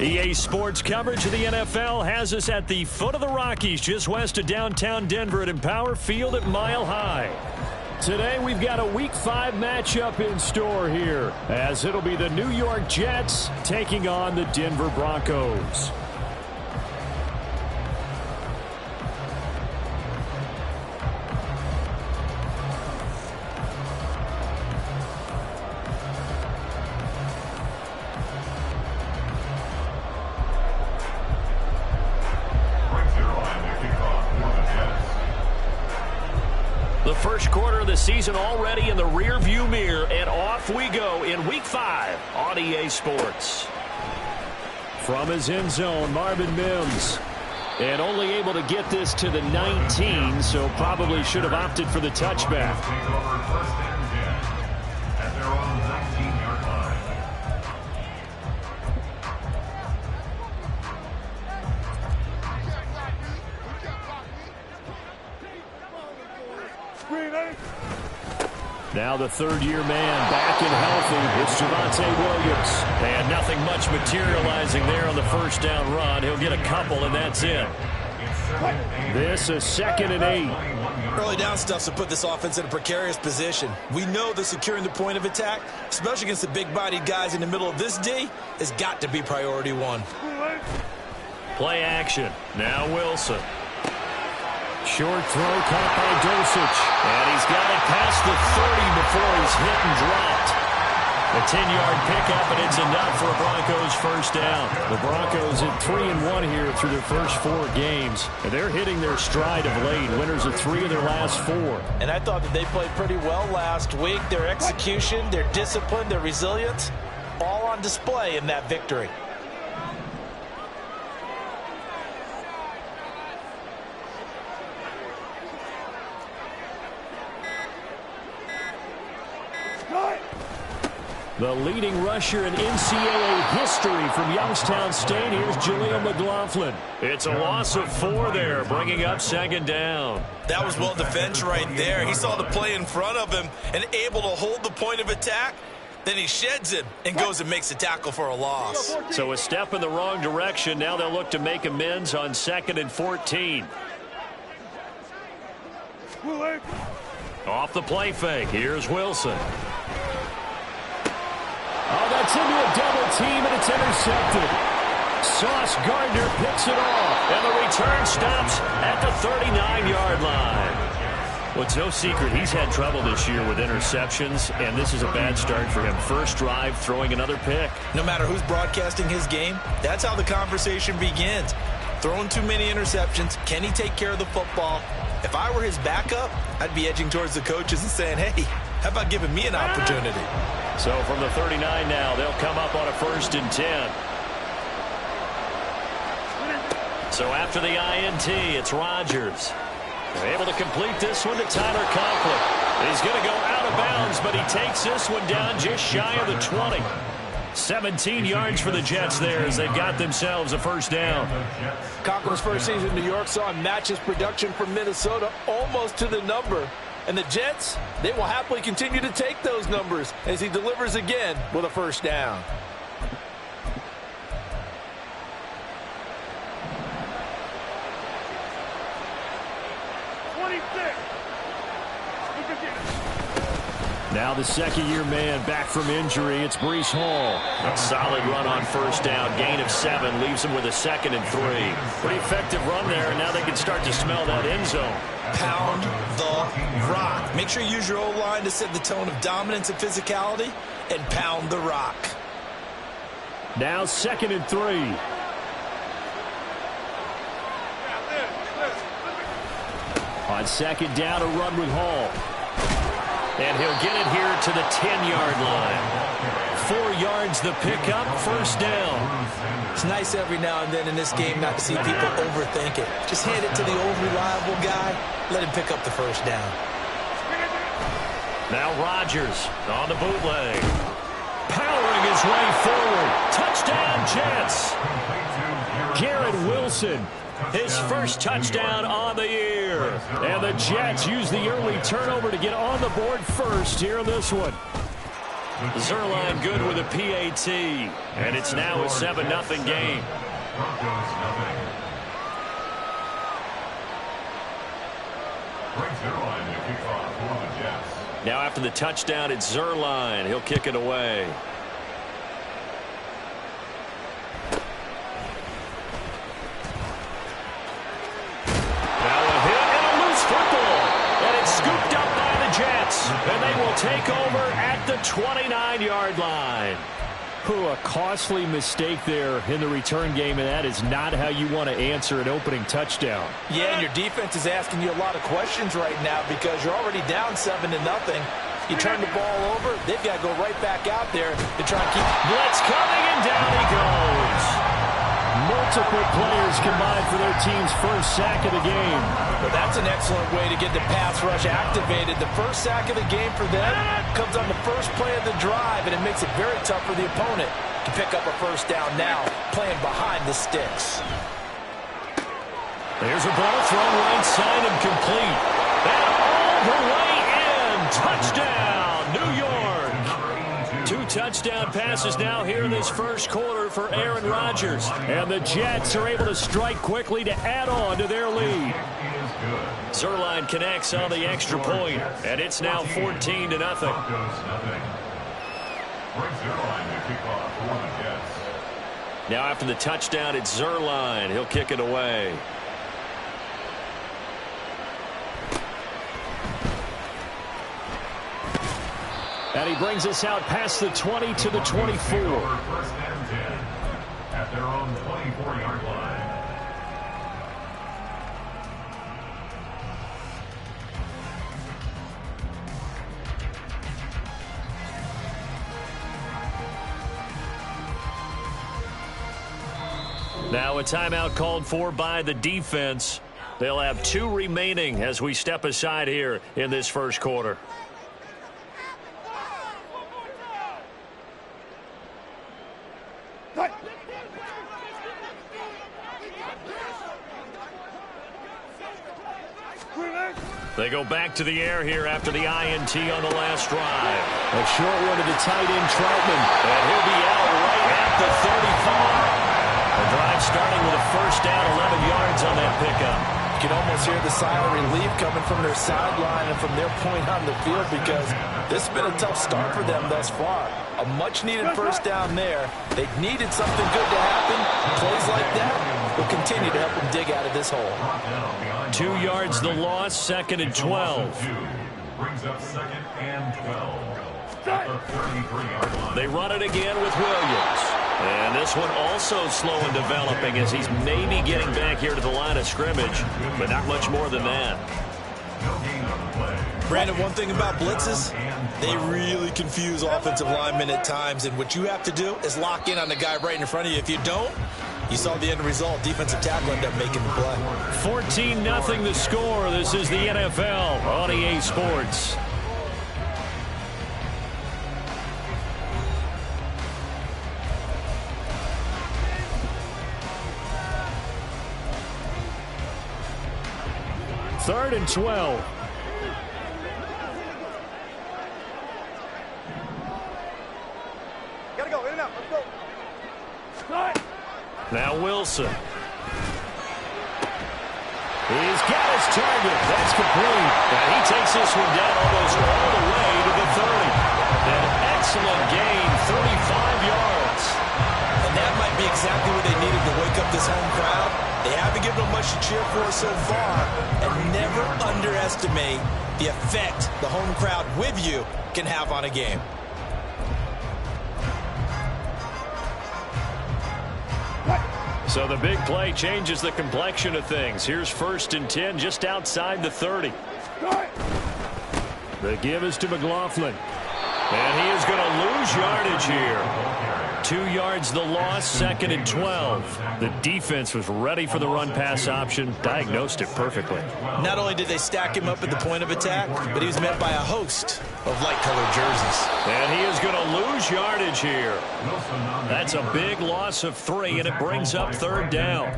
EA Sports coverage of the NFL has us at the foot of the Rockies, just west of downtown Denver at Empower Field at Mile High. Today we've got a Week 5 matchup in store here, as it'll be the New York Jets taking on the Denver Broncos. The first quarter of the season already in the rear-view mirror, and off we go in Week 5 on EA Sports. From his end zone, Marvin Mims. And only able to get this to the 19, so probably should have opted for the touchback. Now the third-year man back and healthy. It's Javonte Williams. And nothing much materializing there on the first down run. He'll get a couple, and that's it. This is 2nd and 8. Early down stuff to put this offense in a precarious position. We know that securing the point of attack, especially against the big-bodied guys in the middle of this D, has got to be priority one. Play action. Now Wilson. Short throw caught by Dosich. And he's got it past the 30 before he's hit and dropped. A 10-yard pickup, and it's enough for a Broncos first down. The Broncos at 3-1 here through their first 4 games. And they're hitting their stride of late. Winners of 3 of their last 4. And I thought that they played pretty well last week. Their execution, their discipline, their resilience, all on display in that victory. The leading rusher in NCAA history from Youngstown State. Here's Jaleel McLaughlin. It's a loss of 4 there, bringing up 2nd down. That was well defense right there. He saw the play in front of him and able to hold the point of attack. Then he sheds him and goes and makes a tackle for a loss. So a step in the wrong direction. Now they'll look to make amends on 2nd and 14. Off the play fake. Here's Wilson. Oh, that's into a double team, and it's intercepted. Sauce Gardner picks it off, and the return stops at the 39-yard line. Well, it's no secret he's had trouble this year with interceptions, and this is a bad start for him. First drive, throwing another pick. No matter who's broadcasting his game, that's how the conversation begins. Throwing too many interceptions, can he take care of the football? If I were his backup, I'd be edging towards the coaches and saying, hey, how about giving me an opportunity? So from the 39 now, they'll come up on a 1st and 10. So after the INT, it's Rodgers. They're able to complete this one to Tyler Conklin. He's going to go out of bounds, but he takes this one down just shy of the 20. 17 yards for the Jets there as they've got themselves a first down. Conklin's first season in New York saw him match his production from Minnesota almost to the number. And the Jets, they will happily continue to take those numbers as he delivers again with a first down. Now the 2nd-year man back from injury. It's Breece Hall. A solid run on first down. Gain of 7 leaves him with a 2nd and 3. Pretty effective run there, and now they can start to smell that end zone. Pound the rock. Make sure you use your O-line to set the tone of dominance and physicality, and pound the rock. Now 2nd and 3. On 2nd down, a run with Hall. And he'll get it here to the 10-yard line. 4 yards the pickup, first down. It's nice every now and then in this game not to see people overthink it. Just hand it to the old reliable guy. Let him pick up the first down. Now Rodgers on the bootleg. Powering his way forward. Touchdown, Jets. Garrett Wilson, his first touchdown on the year. And the Jets use the early turnover to get on the board first here in this one. Zerline good with a PAT. And it's now a 7-0 game. Broncos nothing. Frank Zerline to kick off for the Jets. Now after the touchdown, it's Zerline. He'll kick it away. Now a hit and a loose football. And it's scooped up by the Jets. And they will take over at the 29-yard line. A costly mistake there in the return game, and that is not how you want to answer an opening touchdown. Yeah, and your defense is asking you a lot of questions right now because you're already down 7-0. You turn the ball over, they've got to go right back out there to try and keep. Blitz coming, and down he goes. Multiple players combined for their team's first sack of the game. Well, that's an excellent way to get the pass rush activated. The first sack of the game for them comes on the first play of the drive, and it makes it very tough for the opponent to pick up a first down now, playing behind the sticks. There's a ball thrown right side and complete. And all the way in. Touchdown, New York. 2 touchdown passes now here in this first quarter for Aaron Rodgers. And the Jets are able to strike quickly to add on to their lead. Zerline connects on the extra point, and it's now 14-0. Now after the touchdown, it's Zerline. He'll kick it away. And he brings us out past the 20 to the 24. First and 10 at their own 24-yard line. Now a timeout called for by the defense. They'll have 2 remaining as we step aside here in this first quarter. They go back to the air here after the INT on the last drive. A short one to the tight end, Troutman. And he'll be out right at the 35. The drive starting with a first down, 11 yards on that pickup. You can almost hear the sigh of relief coming from their sideline and from their point on the field because this has been a tough start for them thus far. A much-needed first down there. They needed something good to happen. Plays like that will continue to help them dig out of this hole. 2 yards the loss, 2nd and 12. Brings up 2nd and 12. At the 33-yard line. They run it again with Williams. And this one also slow in developing as he's maybe getting back here to the line of scrimmage, but not much more than that. No gain on the play. Brandon, one thing about blitzes, they really confuse offensive linemen at times, and what you have to do is lock in on the guy right in front of you. If you don't, you saw the end result. Defensive tackle ended up making the play. 14-0 the score. This is the NFL on EA Sports. Third and 12. Gotta go, in and out, let's go. Now Wilson. He's got his target. That's complete. And he takes this one down almost all the way to the 30. An excellent gain, 35 yards. And that might be exactly what they needed to wake up this home crowd. They haven't given them much to cheer for so far. And never underestimate the effect the home crowd with you can have on a game. So the big play changes the complexion of things. Here's 1st and 10 just outside the 30. The give is to McLaughlin. And he is going to lose yardage here. 2 yards the loss, 2nd and 12. The defense was ready for the run-pass option, diagnosed it perfectly. Not only did they stack him up at the point of attack, but he was met by a host of light-colored jerseys. And he is going to lose yardage here. That's a big loss of 3, and it brings up 3rd down.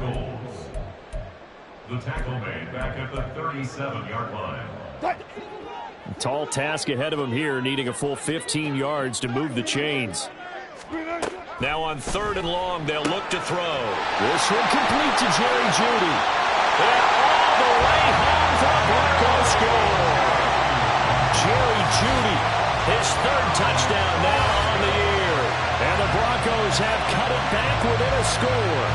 The tackle made back at the 37-yard line. Tall task ahead of him here, needing a full 15 yards to move the chains. Now on 3rd and long, they'll look to throw. This one complete to Jerry Jeudy. And all the way home for a Broncos score. Jerry Jeudy, his 3rd touchdown now on the year. And the Broncos have cut it back within a score.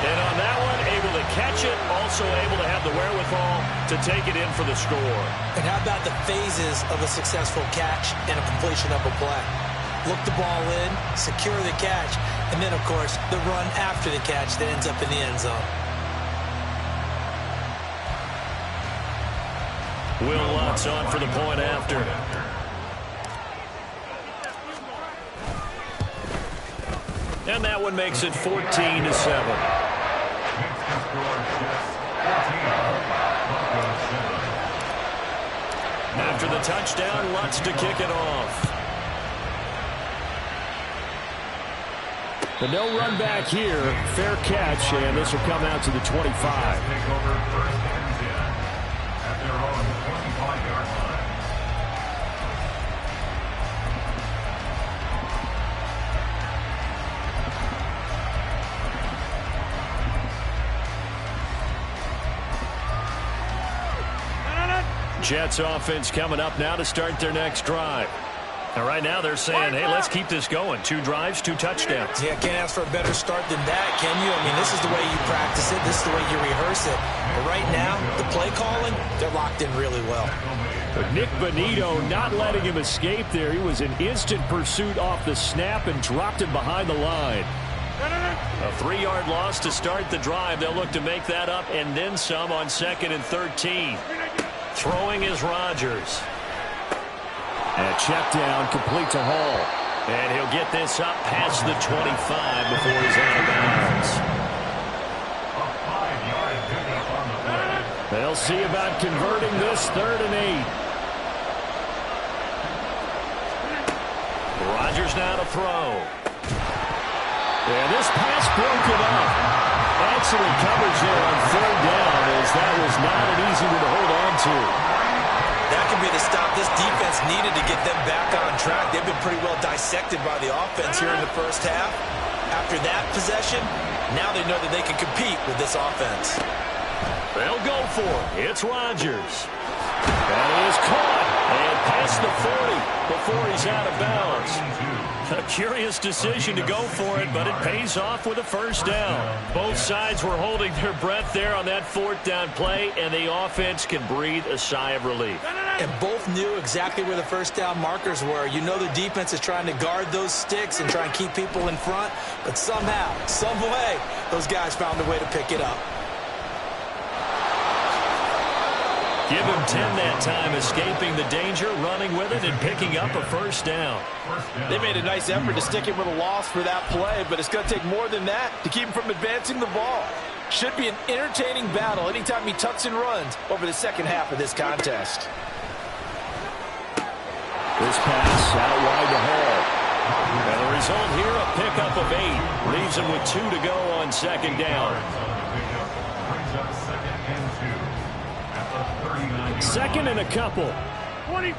And on that one, able to catch it, also able to have the wherewithal to take it in for the score. And how about the phases of a successful catch and a completion of a play? Look the ball in, secure the catch, and then, of course, the run after the catch that ends up in the end zone. Will Lutz on for the point after. And that one makes it 14-7. After the touchdown, Lutz to kick it off. But no run back here. Fair catch, and this will come out to the 25. Take over 1st and 10 at their own 25-yard line. Jets offense coming up now to start their next drive. And right now they're saying, hey, let's keep this going. 2 drives, 2 touchdowns. Yeah, can't ask for a better start than that, can you? I mean, this is the way you practice it. This is the way you rehearse it. But right now, the play calling, they're locked in really well. But Nick Bonito not letting him escape there. He was in instant pursuit off the snap and dropped him behind the line. A 3-yard loss to start the drive. They'll look to make that up and then some on 2nd and 13. Throwing is Rodgers. And check down, complete to Hall. And he'll get this up past the 25 before he's out of bounds. A 5-yard pickup on the play. They'll see about converting this 3rd and 8. Rodgers now to throw. And this pass broken up. Excellent coverage there on 3rd down, as that was not an easy one to hold on to. That could be the stop this defense needed to get them back on track. They've been pretty well dissected by the offense here in the first half. After that possession, now they know that they can compete with this offense. They'll go for it. It's Rodgers. That is caught and past the 40 before he's out of bounds. A curious decision to go for it, but it pays off with a 1st down. Both sides were holding their breath there on that 4th down play, and the offense can breathe a sigh of relief. And both knew exactly where the 1st down markers were. You know the defense is trying to guard those sticks and try and keep people in front, but somehow, some way, those guys found a way to pick it up. Give him 10 that time, escaping the danger, running with it, and picking up a 1st down. They made a nice effort to stick him with a loss for that play, but it's going to take more than that to keep him from advancing the ball. Should be an entertaining battle anytime he tucks and runs over the second half of this contest. This pass out wide to Hall. And the result here, a pickup of 8. Leaves him with 2 to go on 2nd down. Brings up 2nd and 2 at the 39. 2nd and a couple. 26.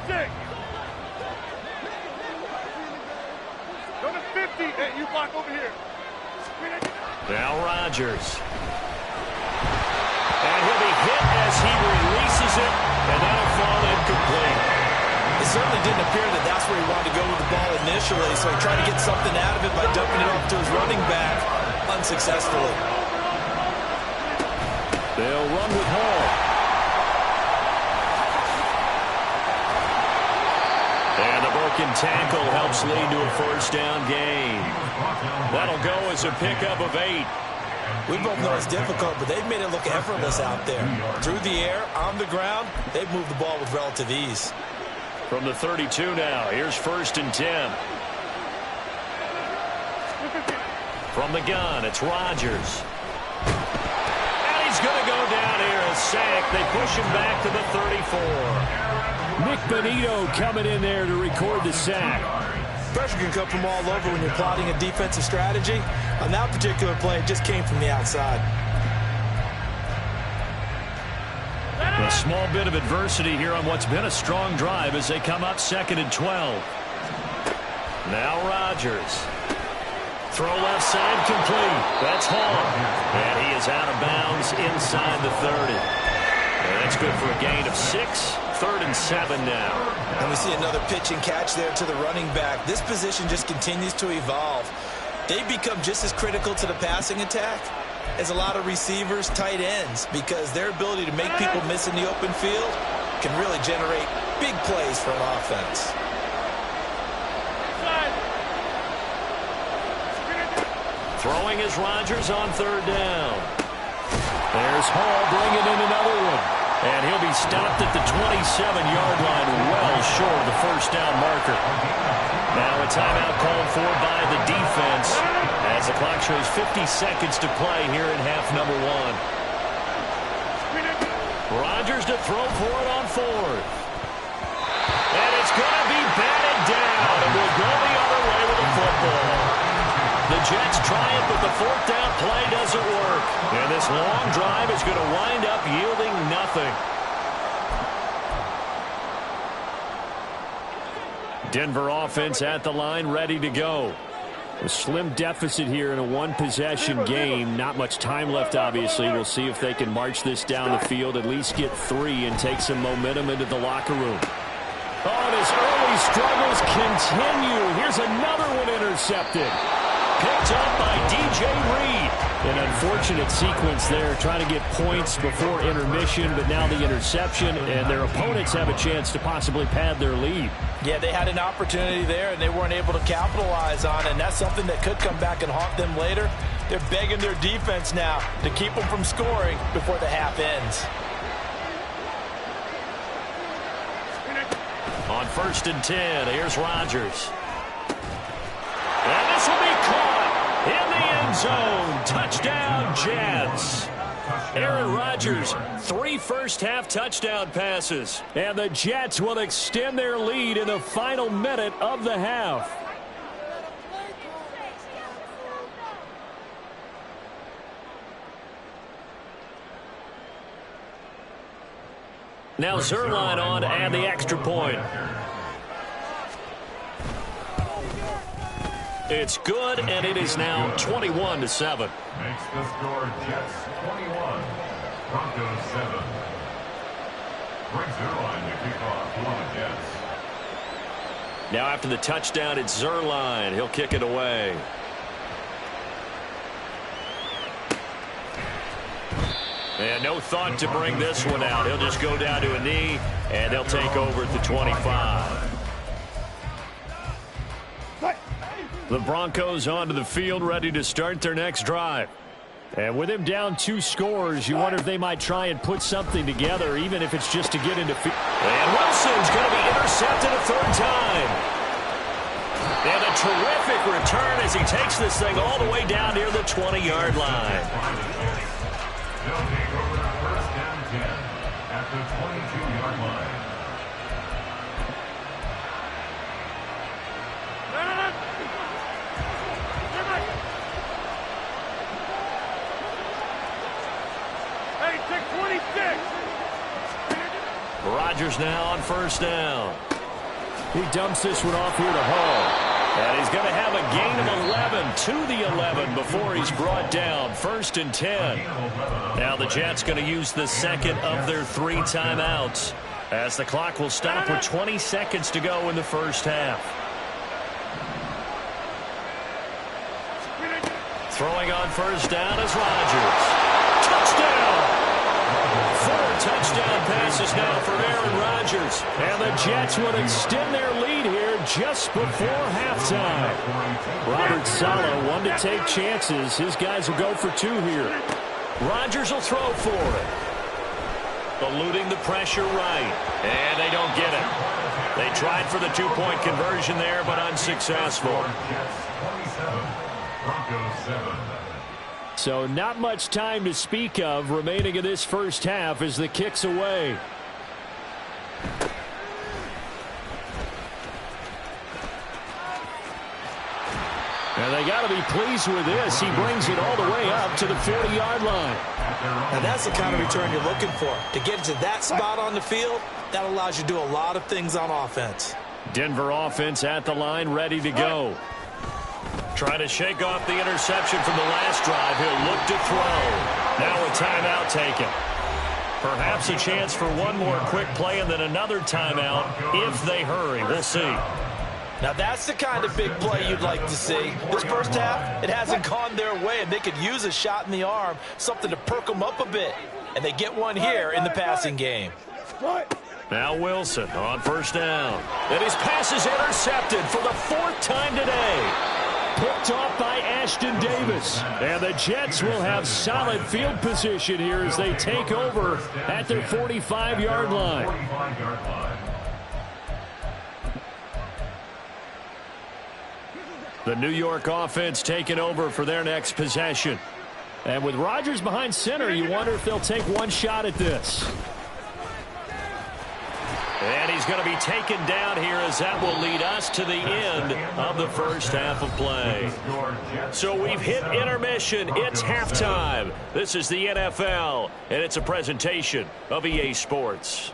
Go to 50. Hey, you block over here. Now Rodgers. And he'll be hit as he releases it, and that'll fall incomplete. It certainly didn't appear that that's where he wanted to go with the ball initially, so he tried to get something out of it by dumping it off to his running back unsuccessfully. They'll run with Hall. And the broken tackle helps lead to a 1st down gain. That'll go as a pickup of 8. We both know it's difficult, but they've made it look effortless out there. Through the air, on the ground, they've moved the ball with relative ease. From the 32 now, here's 1st and 10. From the gun, it's Rodgers. And he's going to go down here, a sack. They push him back to the 34. Nick Bonito coming in there to record the sack. Pressure can come from all over when you're plotting a defensive strategy. On that particular play, it just came from the outside. A small bit of adversity here on what's been a strong drive as they come up 2nd and 12. Now Rodgers. Throw left side complete. That's Hall. And he is out of bounds inside the 30. And that's good for a gain of 6. 3rd and 7 now. And we see another pitch and catch there to the running back. This position just continues to evolve. They become just as critical to the passing attack as a lot of receivers, tight ends, because their ability to make people miss in the open field can really generate big plays for an offense. Throwing is Rodgers on 3rd down. There's Hall bringing in another one. And he'll be stopped at the 27-yard line, well short of the 1st down marker. Now a timeout called for by the defense as the clock shows 50 seconds to play here in half number 1. Rodgers to throw for it on 4th. And it's going to be batted down, and we'll go the other way with the football. The Jets try it, but the 4th down play doesn't work. And this long drive is going to wind up yielding nothing. Denver offense at the line, ready to go. A slim deficit here in a one-possession game. Not much time left, obviously. We'll see if they can march this down the field, at least get 3, and take some momentum into the locker room. Oh, and his early struggles continue. Here's another one intercepted. Picked up by DJ Reed. An unfortunate sequence there, trying to get points before intermission, but now the interception, and their opponents have a chance to possibly pad their lead. Yeah, they had an opportunity there, and they weren't able to capitalize on it, and that's something that could come back and haunt them later. They're begging their defense now to keep them from scoring before the half ends. On 1st and 10, here's Rodgers. And this will be caught in the end zone. Touchdown, Jets. Aaron Rodgers, 3 first-half touchdown passes. And the Jets will extend their lead in the final minute of the half. Now Zerline on and the extra point. It's good, and it is now 21-7. Makes the score Jets 21, Broncos 7. Brings Zerline to kick off for the Jets. Now after the touchdown, it's Zerline. He'll kick it away. And no thought to bring this one out. He'll just go down to a knee, and they'll take over at the 25. The Broncos onto the field, ready to start their next drive. And with him down 2 scores, you wonder if they might try and put something together, even if it's just to get into field. And Wilson's going to be intercepted a 3rd time. And a terrific return as he takes this thing all the way down near the 20-yard line. They'll take over the 1st and 10 at the 22-yard line. Hey, take 26. Rodgers now on 1st down. He dumps this one off here to Hall. And he's going to have a gain of 11 to the 11 before he's brought down. 1st and 10. Now the Jets going to use the 2nd of their 3 timeouts as the clock will stop with 20 seconds to go in the 1st half. Throwing on 1st down is Rodgers. Touchdown! 4 touchdown passes now for Aaron Rodgers. And the Jets will extend their lead here just before halftime. Robert Saleh, one to take chances. His guys will go for 2 here. Rodgers will throw for it. Eluding the pressure right. And they don't get it. They tried for the 2-point conversion there, but unsuccessful. So not much time to speak of remaining in this 1st half as the kick's away. And And they got to be pleased with this. He brings it all the way up to the 40-yard line. Now that's the kind of return you're looking for. To get to that spot on the field, that allows you to do a lot of things on offense. Denver offense at the line, ready to go. Trying to shake off the interception from the last drive. He'll look to throw. Now a timeout taken. Perhaps a chance for one more quick play and then another timeout if they hurry. We'll see. Now that's the kind of big play you'd like to see. This first half, it hasn't gone their way, and they could use a shot in the arm, something to perk them up a bit. And they get one here in the passing game. Now Wilson on first down. And his pass is intercepted for the 4th time today. Picked off by Ashton Davis. And the Jets will have solid field position here as they take over at their 45-yard line. The New York offense taking over for their next possession. And with Rodgers behind center, you wonder if they'll take one shot at this. And he's going to be taken down here as that will lead us to the end of the first half of play. So we've hit intermission. It's halftime. This is the NFL, and it's a presentation of EA Sports.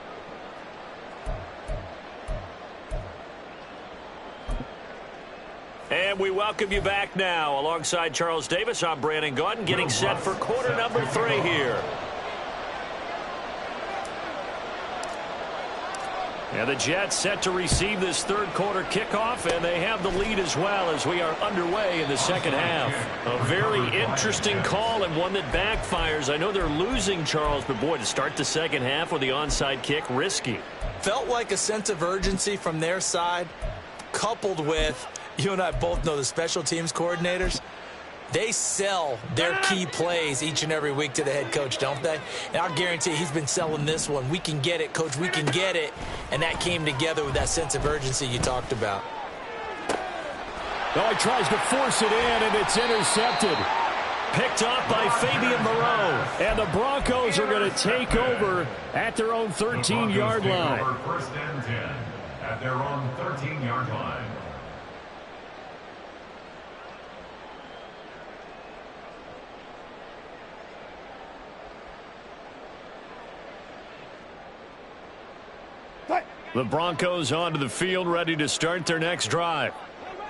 And we welcome you back now. Alongside Charles Davis, I'm Brandon Gaudin, getting set for quarter number 3 here. And the Jets set to receive this third quarter kickoff, and they have the lead as well as we are underway in the second half. A very interesting call and one that backfires. I know they're losing, Charles, but boy, to start the second half with the onside kick, risky. Felt like a sense of urgency from their side, coupled with, you and I both know the special teams coordinators. They sell their key plays each and every week to the head coach, don't they? And I'll guarantee he's been selling this one. We can get it, coach, we can get it. And that came together with that sense of urgency you talked about. Oh, he tries to force it in, and it's intercepted. Picked off by Fabian Moreau. And the Broncos are going to take over at their own 13-yard line. First and 10 at their own 13-yard line. The Broncos onto the field, ready to start their next drive.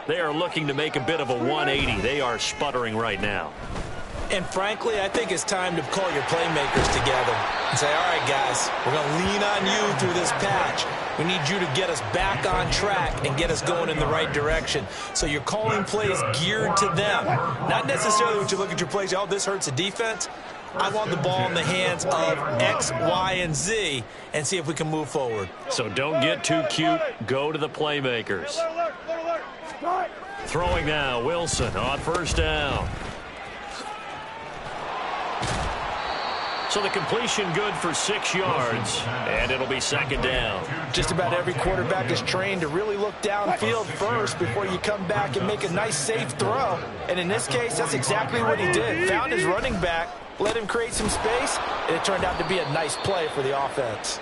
They are looking to make a bit of a 180. They are sputtering right now. And frankly, I think it's time to call your playmakers together and say, all right, guys, we're going to lean on you through this patch. We need you to get us back on track and get us going in the right direction. So you're calling plays geared to them. Not necessarily when you look at your plays, oh, this hurts the defense. I want the ball in the hands of X, Y, and Z and see if we can move forward. So don't get too cute. Go to the playmakers. Throwing now, Wilson on first down. So the completion good for 6 yards, and it'll be second down. Just about every quarterback is trained to really look downfield first before you come back and make a nice, safe throw. And in this case, that's exactly what he did. Found his running back, let him create some space, and it turned out to be a nice play for the offense.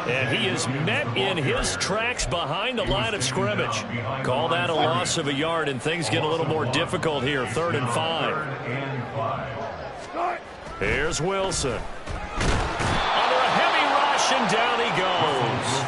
And he is met in his tracks behind the line of scrimmage. Call that a loss of a yard, and things get a little more difficult here. 3rd and 5. Here's Wilson. Under a heavy rush, and down he goes.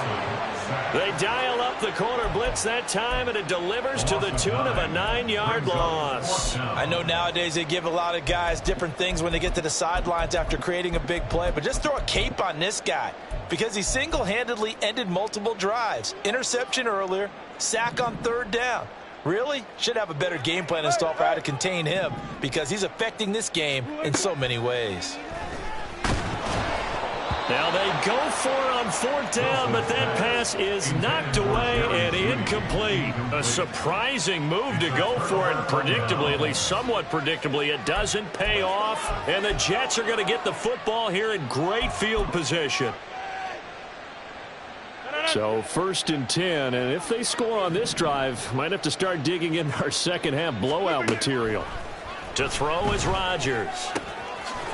They dial up the corner blitz that time, and it delivers to the tune of a 9-yard loss. I know nowadays they give a lot of guys different things when they get to the sidelines after creating a big play, but just throw a cape on this guy because he single-handedly ended multiple drives. Interception earlier, sack on 3rd down. Really? Should have a better game plan installed for how to contain him because he's affecting this game in so many ways. Now they go for it on 4th down, but that pass is knocked away and incomplete. A surprising move to go for it, and predictably, at least somewhat predictably, it doesn't pay off. And the Jets are going to get the football here in great field position. So 1st and 10, and if they score on this drive, might have to start digging in our second half blowout material. To throw is Rodgers.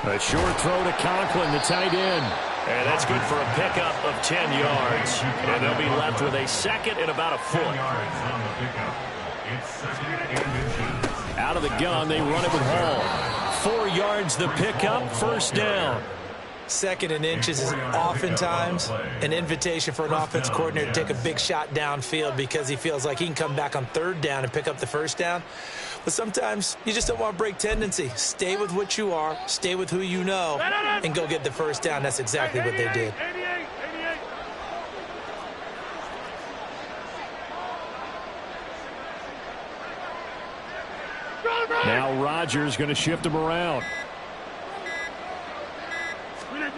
A short throw to Conklin, the tight end. And that's good for a pickup of 10 yards. And they'll be left with a 2nd and about a foot. Out of the gun, they run it with Hall. 4 yards the pickup, first down. 2nd and inches is oftentimes an invitation for an offense coordinator to take a big shot downfield because he feels like he can come back on 3rd down and pick up the first down. But sometimes you just don't want to break tendency. Stay with what you are, stay with who you know, and go get the first down. That's exactly what they did. Now Rodgers going to shift him around.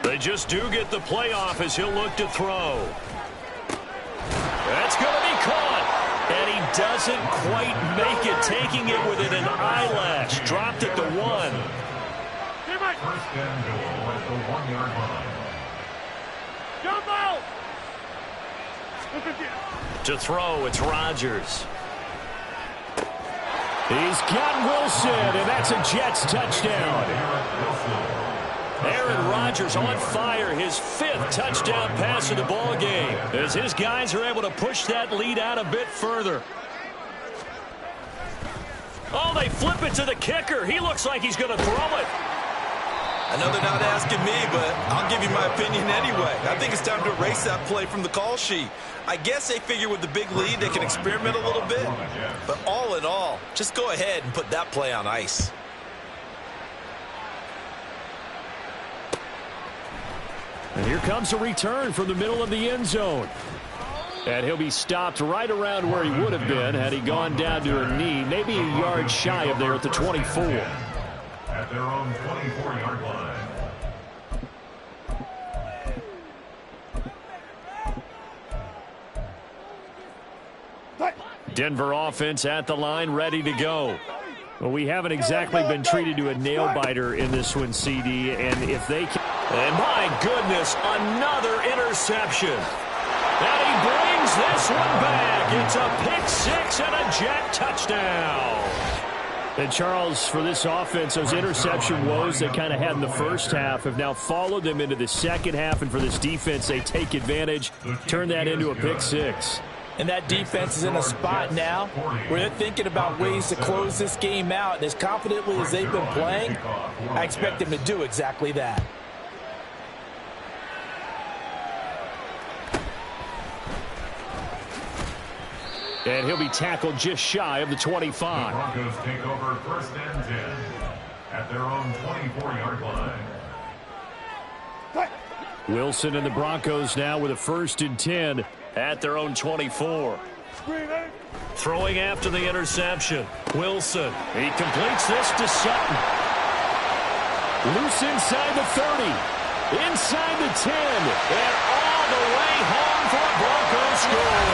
They just do get the play off as he'll look to throw. That's going to be caught. And he doesn't quite make it, taking it within an eyelash. Dropped at the 1. First and goal at the 1-yard line. Jump out! To throw, it's Rodgers. He's got Wilson, and that's a Jets touchdown. Aaron Rodgers on fire, his 5th touchdown pass of the ball game, as his guys are able to push that lead out a bit further. Oh, they flip it to the kicker. He looks like he's going to throw it. I know they're not asking me, but I'll give you my opinion anyway. I think it's time to erase that play from the call sheet. I guess they figure with the big lead they can experiment a little bit. But all in all, just go ahead and put that play on ice. And here comes a return from the middle of the end zone. And he'll be stopped right around where he would have been had he gone down to a knee, maybe a yard shy of there at the 24. At their own 24-yard line. Denver offense at the line, ready to go. Well, we haven't exactly been treated to a nail-biter in this one, CD, and if they can... And my goodness, another interception. And he brings this one back. It's a pick 6 and a Jet touchdown. And, Charles, for this offense, those interception woes they kind of had in the first half have now followed them into the second half, and for this defense, they take advantage, turn that into a pick 6. And that defense is in a spot now where they're thinking about ways to close this game out. And as confidently as they've been playing, I expect them to do exactly that. And he'll be tackled just shy of the 25. The Broncos take over 1st and 10 at their own 24-yard line. Wilson and the Broncos now with a 1st and 10 at their own 24. Throwing after the interception. Wilson. He completes this to Sutton. Loose inside the 30. Inside the 10. And all the way home for a Broncos score.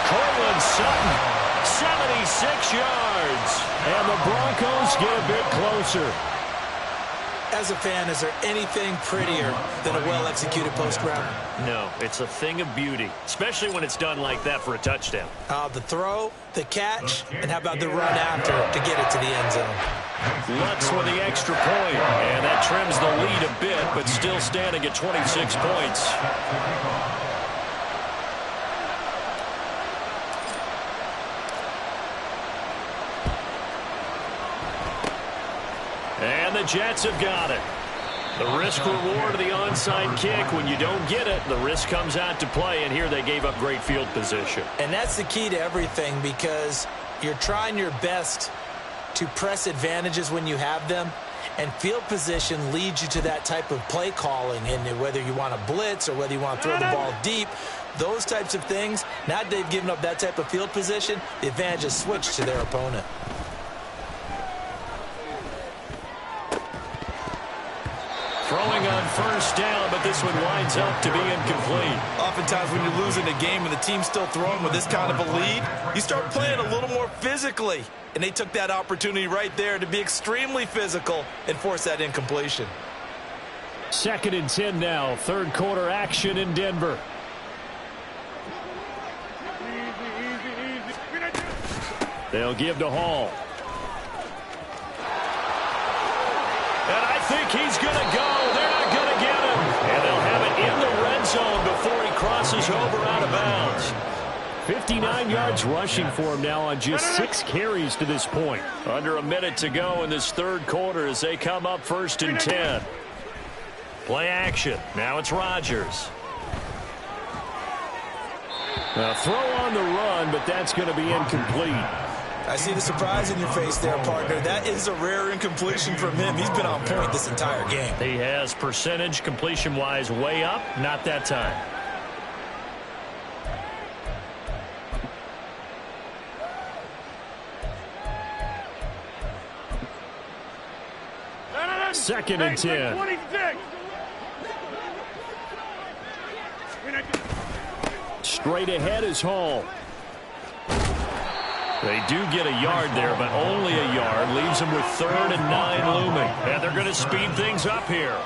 Cortland Sutton, 76 yards. And the Broncos get a bit closer. As a fan, is there anything prettier than a well-executed post route? No, it's a thing of beauty, especially when it's done like that for a touchdown. The throw, the catch, and how about the run after to get it to the end zone? Lutz with the extra point, and that trims the lead a bit, but still standing at 26 points. And the Jets have got it. The risk-reward of the onside kick. When you don't get it, the risk comes out to play, and here they gave up great field position. And that's the key to everything, because you're trying your best to press advantages when you have them, and field position leads you to that type of play calling. And whether you want to blitz or whether you want to throw the ball deep, those types of things, now that they've given up that type of field position, the advantage is switched to their opponent. Throwing on 1st down, but this one winds up to be incomplete. Oftentimes when you're losing a game and the team's still throwing with this kind of a lead, you start playing a little more physically. And they took that opportunity right there to be extremely physical and force that incompletion. 2nd and 10 now. 3rd quarter action in Denver. They'll give to Hall. And I think he's going to go. They're not going to get him. And they'll have it in the red zone before he crosses over out of bounds. 59 yards rushing for him now on just 6 carries to this point. Under a minute to go in this third quarter as they come up 1st and 10. Play action. Now it's Rodgers. A throw on the run, but that's going to be incomplete. I see the surprise in your face there, partner. That is a rare incompletion from him. He's been on point this entire game. He has percentage completion-wise way up. Not that time. Second and 10. 26. Straight ahead is Hall. They do get a yard there, but only a yard. Leaves them with 3rd and 9 looming. And they're going to speed things up here.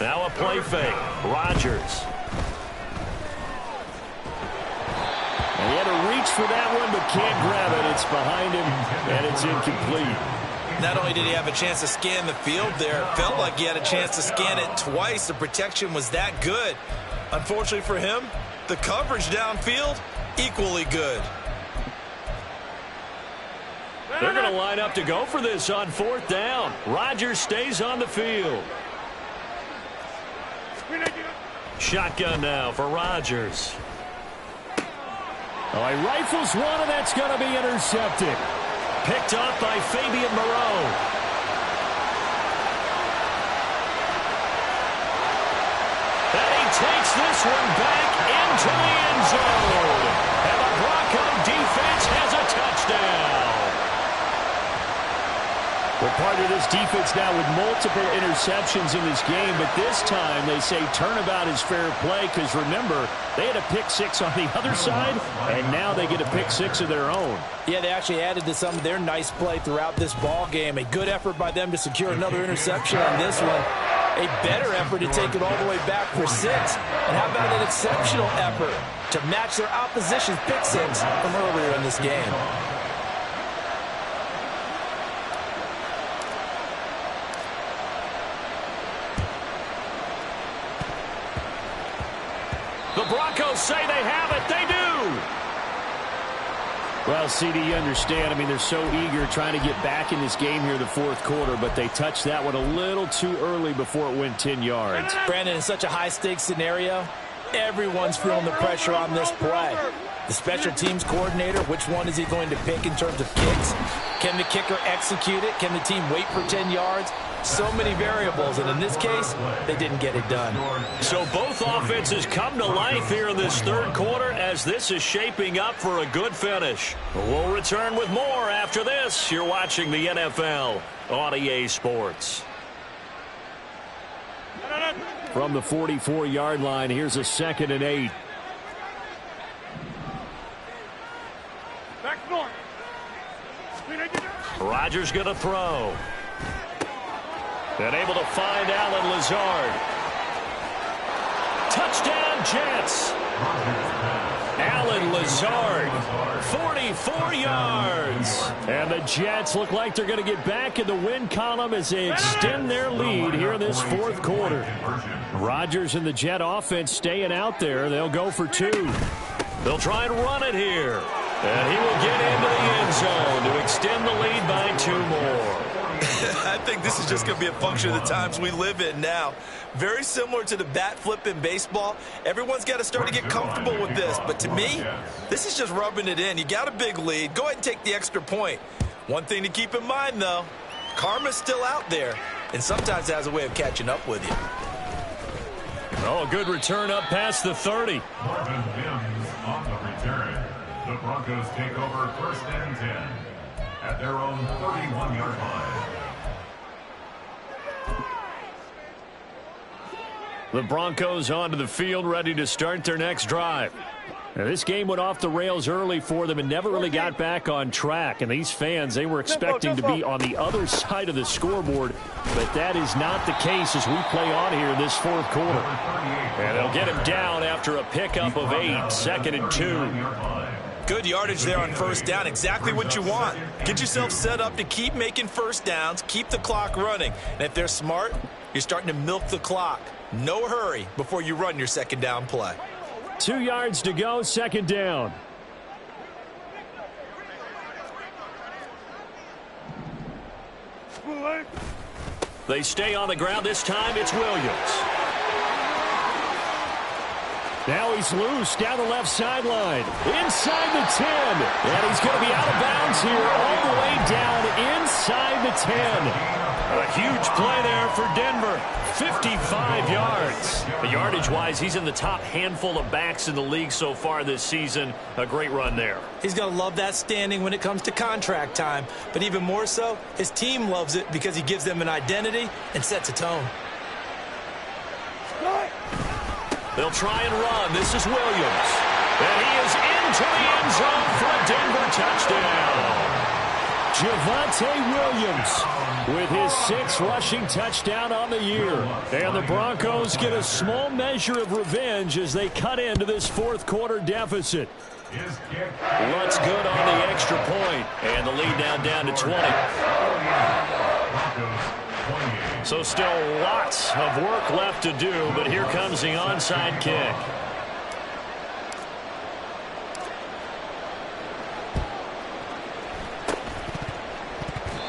Now a play fake. Rodgers. And he had to reach for that one, but can't grab it. It's behind him, and it's incomplete. Not only did he have a chance to scan the field there, it felt like he had a chance to scan it twice. The protection was that good. Unfortunately for him, the coverage downfield, equally good. They're going to line up to go for this on 4th down. Rodgers stays on the field. Shotgun now for Rodgers. Oh, he rifles one, and that's going to be intercepted. Picked up by Fabian Moreau. And he takes this one back into the end zone. And the Bronco defense has a touchdown. Well, part of this defense now with multiple interceptions in this game, but this time they say turnabout is fair play because, remember, they had a pick 6 on the other side, and now they get a pick 6 of their own. Yeah, they actually added to some of their nice play throughout this ball game. A good effort by them to secure another interception on this one. A better effort to take it all the way back for 6. And how about an exceptional effort to match their opposition's pick 6 from earlier in this game? The Broncos say they have it. They do. Well, CD, you understand. I mean, they're so eager trying to get back in this game here in the 4th quarter, but they touched that one a little too early before it went 10 yards. Brandon, in such a high-stakes scenario, everyone's feeling the pressure on this play. The special teams coordinator, which one is he going to pick in terms of kicks? Can the kicker execute it? Can the team wait for 10 yards? So many variables, and in this case, they didn't get it done. So both offenses come to life here in this 3rd quarter as this is shaping up for a good finish. We'll return with more after this. You're watching the NFL on EA Sports. From the 44-yard line, here's a 2nd and 8. Rodgers going to throw. And able to find Allen Lazard. Touchdown, Jets. Allen Lazard, 44 yards. And the Jets look like they're going to get back in the win column as they extend their lead here in this 4th quarter. Rodgers and the Jet offense staying out there. They'll go for 2. They'll try and run it here. And he will get into the end zone to extend the lead by 2 more. I think this is just going to be a function of the times we live in now. Very similar to the bat flip in baseball. Everyone's got to start to get comfortable with this. But to me, this is just rubbing it in. You got a big lead. Go ahead and take the extra point. One thing to keep in mind, though, karma's still out there, and sometimes it has a way of catching up with you. Oh, a good return up past the 30. Marvin Mims on the return. The Broncos take over 1st and 10 at their own 31-yard line. The Broncos onto the field, ready to start their next drive. Now, this game went off the rails early for them and never really got back on track. And these fans, they were expecting to be on the other side of the scoreboard, but that is not the case as we play on here in this 4th quarter. And they'll get him down after a pickup of 8, 2nd and 2. Good yardage there on 1st down. Exactly what you want. Get yourself set up to keep making 1st downs, keep the clock running. And if they're smart, you're starting to milk the clock. No hurry before you run your 2nd down play. 2 yards to go, second down. They stay on the ground. This time it's Williams. Now he's loose down the left sideline. Inside the 10. And he's going to be out of bounds here all the way down inside the 10. A huge play there for Denver. 55 yards. Yardage-wise, he's in the top handful of backs in the league so far this season. A great run there. He's going to love that standing when it comes to contract time. But even more so, his team loves it because he gives them an identity and sets a tone. They'll try and run. This is Williams. And he is into the end zone for a Denver touchdown. Javonte Williams with his 6th rushing touchdown on the year. And the Broncos get a small measure of revenge as they cut into this 4th quarter deficit. Looks good on the extra point. And the lead now down to 20. So still lots of work left to do, but here comes the onside kick.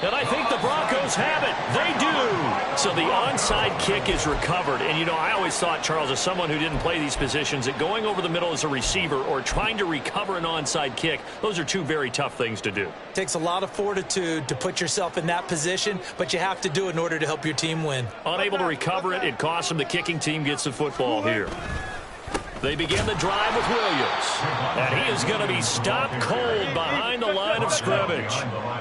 And I think the Broncos have it. They do. So the onside kick is recovered. And, you know, I always thought, Charles, as someone who didn't play these positions, that going over the middle as a receiver or trying to recover an onside kick, those are two very tough things to do. It takes a lot of fortitude to put yourself in that position, but you have to do it in order to help your team win. Unable to recover it, it costs them. The kicking team gets the football here. They begin the drive with Williams. And he is going to be stopped cold behind the line of scrimmage.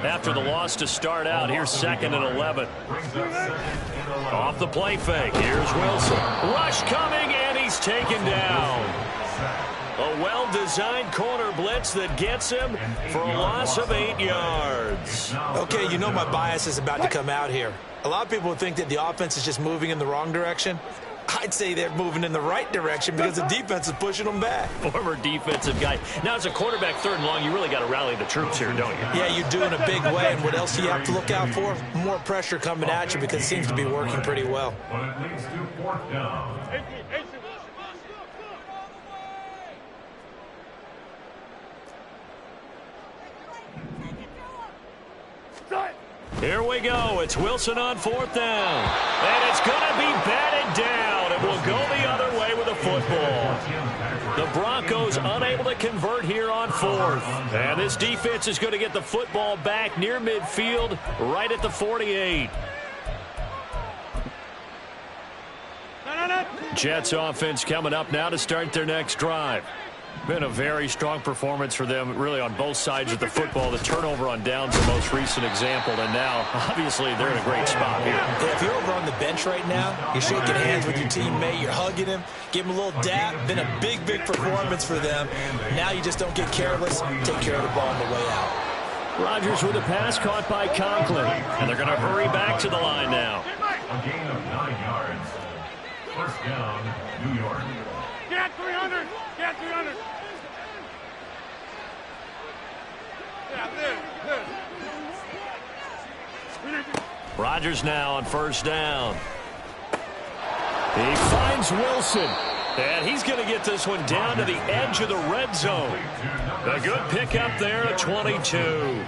After the loss to start out, here's 2nd and 11. Off the play fake, here's Wilson. Rush coming, and he's taken down. A well-designed corner blitz that gets him for a loss of 8 yards. Okay, you know my bias is about to come out here. A lot of people would think that the offense is just moving in the wrong direction. I'd say they're moving in the right direction because the defense is pushing them back. Former defensive guy. Now, as a quarterback 3rd and long, you really got to rally the troops here, don't you? Yeah, you do in a big way. And what else do you have to look out for? More pressure coming at you because it seems to be working pretty well. But it leads to 4th down. Here we go. It's Wilson on 4th down. And it's going to be batted down. It will go the other way with a football. The Broncos unable to convert here on 4th. And this defense is going to get the football back near midfield, right at the 48. Jets offense coming up now to start their next drive. Been a very strong performance for them, really, on both sides of the football. The turnover on downs the most recent example, and now, obviously, they're in a great spot here. Yeah, if you're over on the bench right now, you're shaking hands with your teammate, you're hugging him, give him a little dap. Been a big, big performance for them. Now you just don't get careless. Take care of the ball on the way out. Rodgers with a pass caught by Conklin, and they're going to hurry back to the line now. A gain of 9 yards. 1st down, New York. Get 300. Get 300. Rodgers now on 1st down. He finds Wilson. And he's going to get this one down to the edge of the red zone. A good pickup there at 22.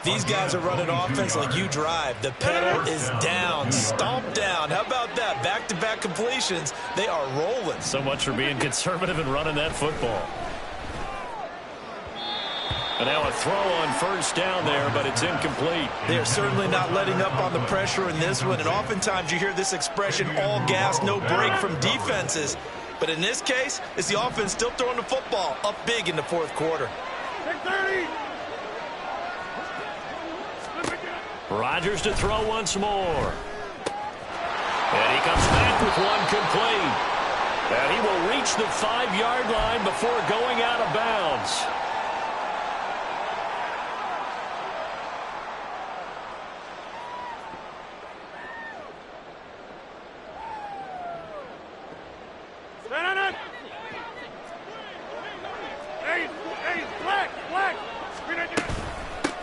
These guys are running offense like you drive. The pedal is down, stomped down. How about that? Back-to-back completions. They are rolling. So much for being conservative and running that football. And now a throw on 1st down there, but it's incomplete. They are certainly not letting up on the pressure in this one. And oftentimes you hear this expression, all gas, no break from defenses. But in this case, it's the offense still throwing the football up big in the 4th quarter. 30. Rodgers to throw once more. And he comes back with one complete. And he will reach the 5-yard line before going out of bounds.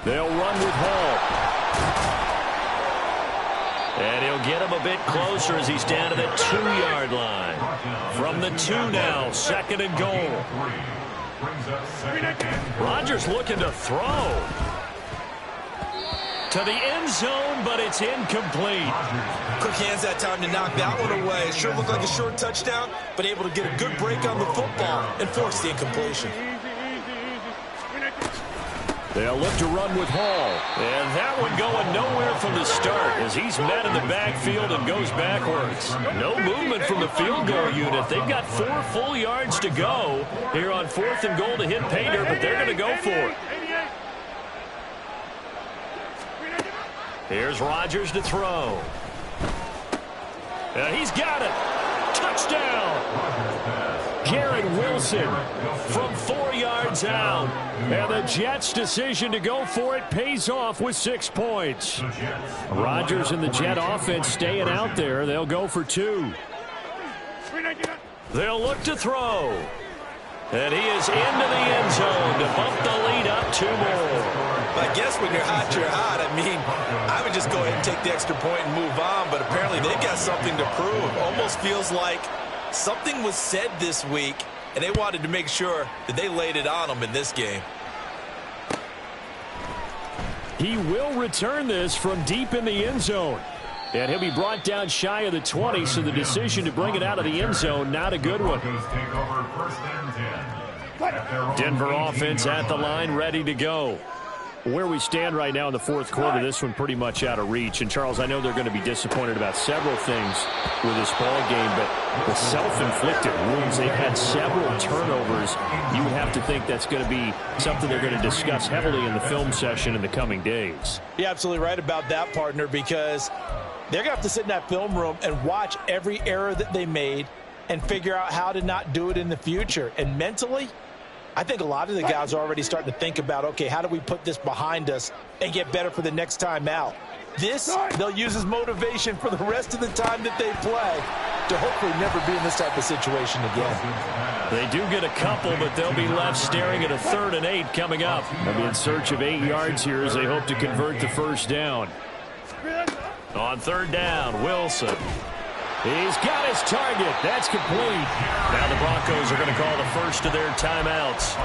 They'll run with Hall. And he'll get him a bit closer as he's down to the 2-yard line. From the 2 now, 2nd and goal. Rodgers looking to throw to the end zone, but it's incomplete. Quick hands that time to knock that one away. It sure looked like a short touchdown, but able to get a good break on the football and force the incompletion. They'll look to run with Hall. And that one going nowhere from the start as he's met in the backfield and goes backwards. No movement from the field goal unit. They've got 4 full yards to go here on 4th and goal to hit Painter, but they're going to go for it. Here's Rodgers to throw. And he's got it. Touchdown. Garrett Wilson from 4 yards out. And the Jets' decision to go for it pays off with 6 points. Rodgers and the Jet offense staying out there. They'll go for 2. They'll look to throw. And he is into the end zone to bump the lead up 2 more. I guess when you're hot, you're hot. I mean, I would just go ahead and take the extra point and move on, but apparently they've got something to prove. Almost feels like something was said this week, and they wanted to make sure that they laid it on them in this game. He will return this from deep in the end zone. And he'll be brought down shy of the 20, so the decision to bring it out of the end zone, not a good one. Denver offense at the line, ready to go. Where we stand right now in the 4th quarter, this one pretty much out of reach. And, Charles, I know they're going to be disappointed about several things with this ball game, but the self-inflicted wounds, they've had several turnovers. You would have to think that's going to be something they're going to discuss heavily in the film session in the coming days. You're absolutely right about that, partner, because they're going to have to sit in that film room and watch every error that they made and figure out how to not do it in the future. And mentally, I think a lot of the guys are already starting to think about, okay, how do we put this behind us and get better for the next time out? This, they'll use as motivation for the rest of the time that they play to hopefully never be in this type of situation again. They do get a couple, but they'll be left staring at a 3rd and 8 coming up. They'll be in search of 8 yards here as they hope to convert the first down. On 3rd down, Wilson. He's got his target. That's complete. Now the Broncos are going to call the first of their timeouts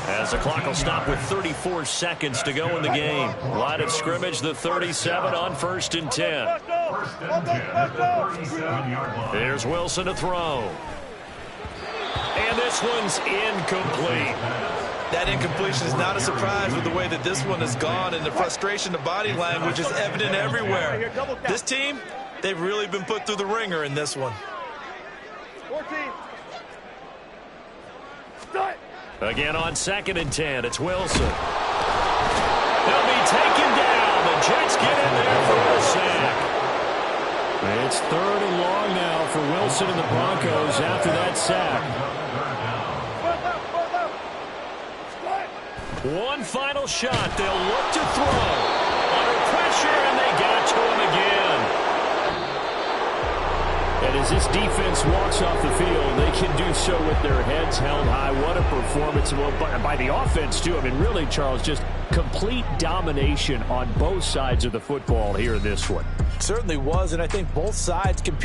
as the clock will stop with 34 seconds to go in the game. Line of scrimmage, the 37 on 1st and 10. Here's Wilson to throw. And this one's incomplete. That incompletion is not a surprise with the way that this one has gone, and the frustration of body language is evident everywhere. This team, they've really been put through the ringer in this one. 14. Again on 2nd and 10, it's Wilson. They'll be taken down. The Jets get in there for a sack. It's 3rd and long now for Wilson and the Broncos after that sack. One final shot. They'll look to throw. Under pressure, and they got to him again. And as this defense walks off the field, they can do so with their heads held high. What a performance by the offense, too. I mean, really, Charles, just complete domination on both sides of the football here in this one. Certainly was, and I think both sides compete.